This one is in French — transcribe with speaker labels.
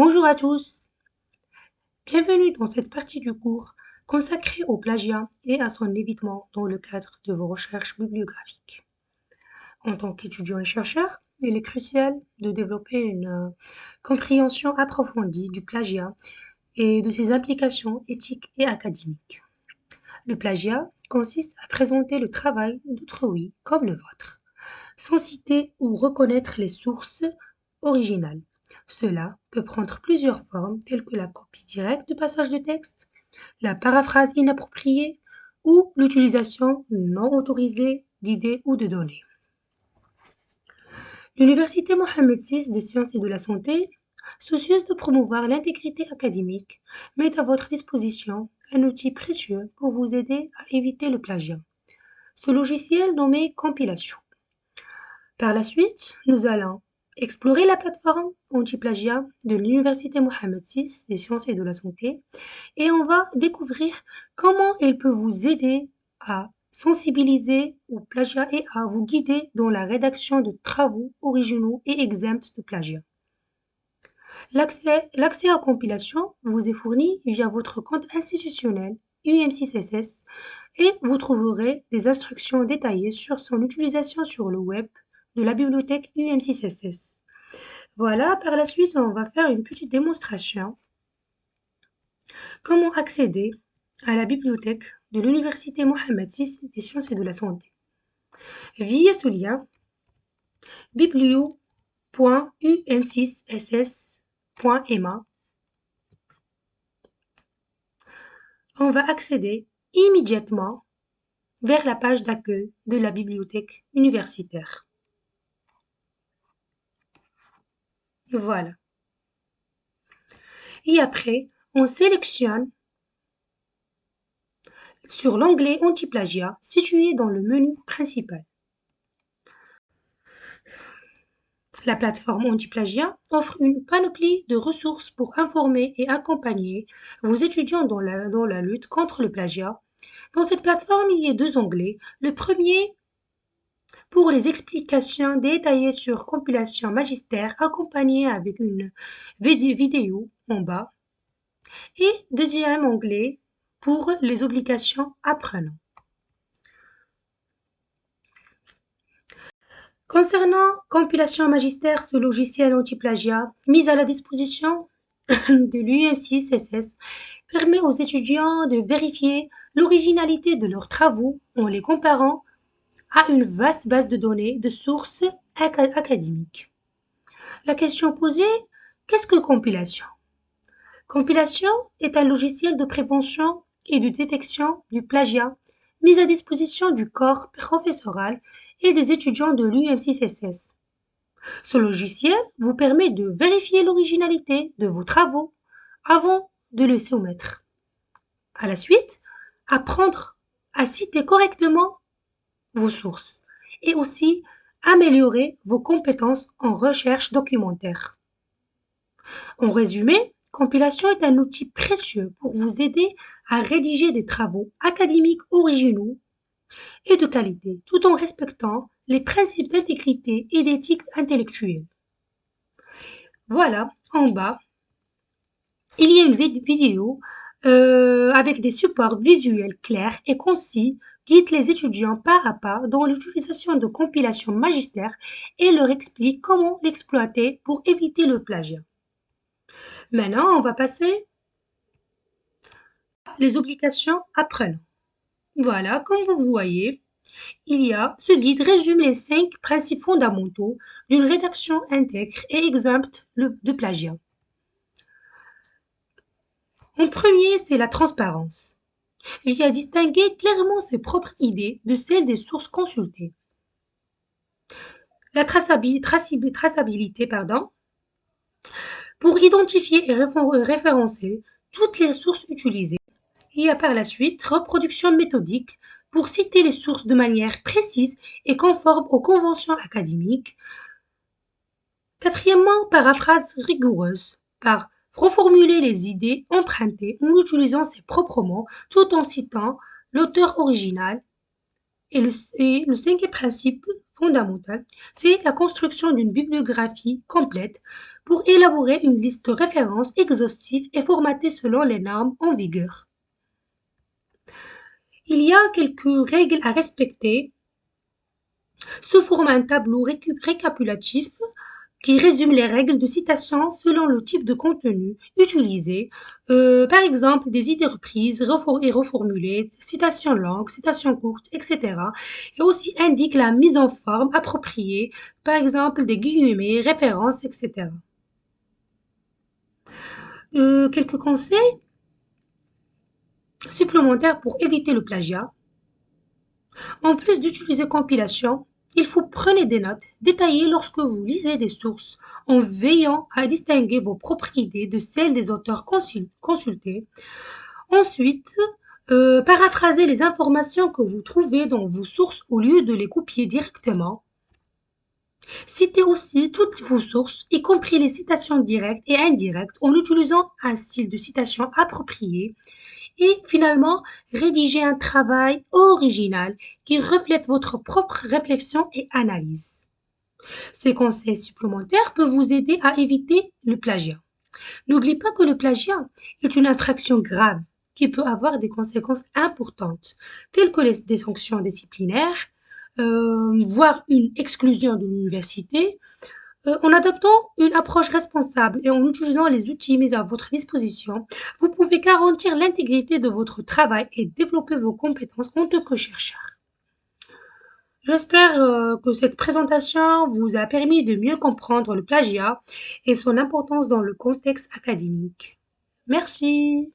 Speaker 1: Bonjour à tous, bienvenue dans cette partie du cours consacrée au plagiat et à son évitement dans le cadre de vos recherches bibliographiques. En tant qu'étudiant et chercheur, il est crucial de développer une compréhension approfondie du plagiat et de ses implications éthiques et académiques. Le plagiat consiste à présenter le travail d'autrui comme le vôtre, sans citer ou reconnaître les sources originales. Cela peut prendre plusieurs formes telles que la copie directe de passages de texte, la paraphrase inappropriée ou l'utilisation non autorisée d'idées ou de données. L'Université Mohammed VI des sciences et de la santé, soucieuse de promouvoir l'intégrité académique, met à votre disposition un outil précieux pour vous aider à éviter le plagiat. Ce logiciel nommé compilation. Par la suite, nous allons explorer la plateforme anti-plagiat de l'Université Mohammed VI des sciences et de la santé et on va découvrir comment elle peut vous aider à sensibiliser au plagiat et à vous guider dans la rédaction de travaux originaux et exempts de plagiat. L'accès à compilation vous est fourni via votre compte institutionnel UM6SS et vous trouverez des instructions détaillées sur son utilisation sur le web de la bibliothèque UM6SS. Voilà, par la suite, on va faire une petite démonstration. Comment accéder à la bibliothèque de l'Université Mohammed VI des sciences et de la santé. Via ce lien biblio.um6ss.ma, on va accéder immédiatement vers la page d'accueil de la bibliothèque universitaire. Voilà. Et après, on sélectionne sur l'onglet anti-plagiat situé dans le menu principal. La plateforme anti-plagiat offre une panoplie de ressources pour informer et accompagner vos étudiants dans la lutte contre le plagiat. Dans cette plateforme, il y a deux onglets. Le premier pour les explications détaillées sur compilation magistère accompagnées avec une vidéo en bas. Et deuxième onglet pour les obligations apprenants. Concernant compilation magistère, ce logiciel anti-plagiat mis à la disposition de l'UM6SS permet aux étudiants de vérifier l'originalité de leurs travaux en les comparant à une vaste base de données de sources académiques. La question posée, qu'est-ce que compilation? Compilation est un logiciel de prévention et de détection du plagiat mis à disposition du corps professoral et des étudiants de l'UM6SS. Ce logiciel vous permet de vérifier l'originalité de vos travaux avant de les soumettre. À la suite, apprendre à citer correctement vos sources et aussi améliorer vos compétences en recherche documentaire. En résumé, compilation est un outil précieux pour vous aider à rédiger des travaux académiques originaux et de qualité, tout en respectant les principes d'intégrité et d'éthique intellectuelle. Voilà, en bas, il y a une vidéo avec des supports visuels clairs et concis guide les étudiants pas à pas dans l'utilisation de compilation magistère et leur explique comment l'exploiter pour éviter le plagiat. Maintenant, on va passer les obligations apprenants. Voilà, comme vous voyez, ce guide résume les 5 principes fondamentaux d'une rédaction intègre et exempte de plagiat. En premier, c'est la transparence. Il y a distinguer clairement ses propres idées de celles des sources consultées. La traçabilité, pour identifier et référencer toutes les sources utilisées. Il y a par la suite reproduction méthodique pour citer les sources de manière précise et conforme aux conventions académiques. Quatrièmement, paraphrase rigoureuse, par reformuler les idées empruntées en utilisant ses propres mots tout en citant l'auteur original. Et le cinquième principe fondamental, c'est la construction d'une bibliographie complète pour élaborer une liste de références exhaustive et formatée selon les normes en vigueur. Il y a quelques règles à respecter sous forme un tableau récapitulatif qui résume les règles de citation selon le type de contenu utilisé, par exemple des idées reprises et reformulées, citations longues, citations courtes, etc. Et aussi indique la mise en forme appropriée, par exemple des guillemets, références, etc. Quelques conseils supplémentaires pour éviter le plagiat. En plus d'utiliser compilation, il faut prendre des notes détaillées lorsque vous lisez des sources, en veillant à distinguer vos propres idées de celles des auteurs consultés. Ensuite, paraphrasez les informations que vous trouvez dans vos sources au lieu de les copier directement. Citez aussi toutes vos sources, y compris les citations directes et indirectes, en utilisant un style de citation approprié. Et finalement, rédigez un travail original qui reflète votre propre réflexion et analyse. Ces conseils supplémentaires peuvent vous aider à éviter le plagiat. N'oubliez pas que le plagiat est une infraction grave qui peut avoir des conséquences importantes, telles que des sanctions disciplinaires, voire une exclusion de l'université, en adoptant une approche responsable et en utilisant les outils mis à votre disposition, vous pouvez garantir l'intégrité de votre travail et développer vos compétences en tant que chercheur. J'espère que cette présentation vous a permis de mieux comprendre le plagiat et son importance dans le contexte académique. Merci.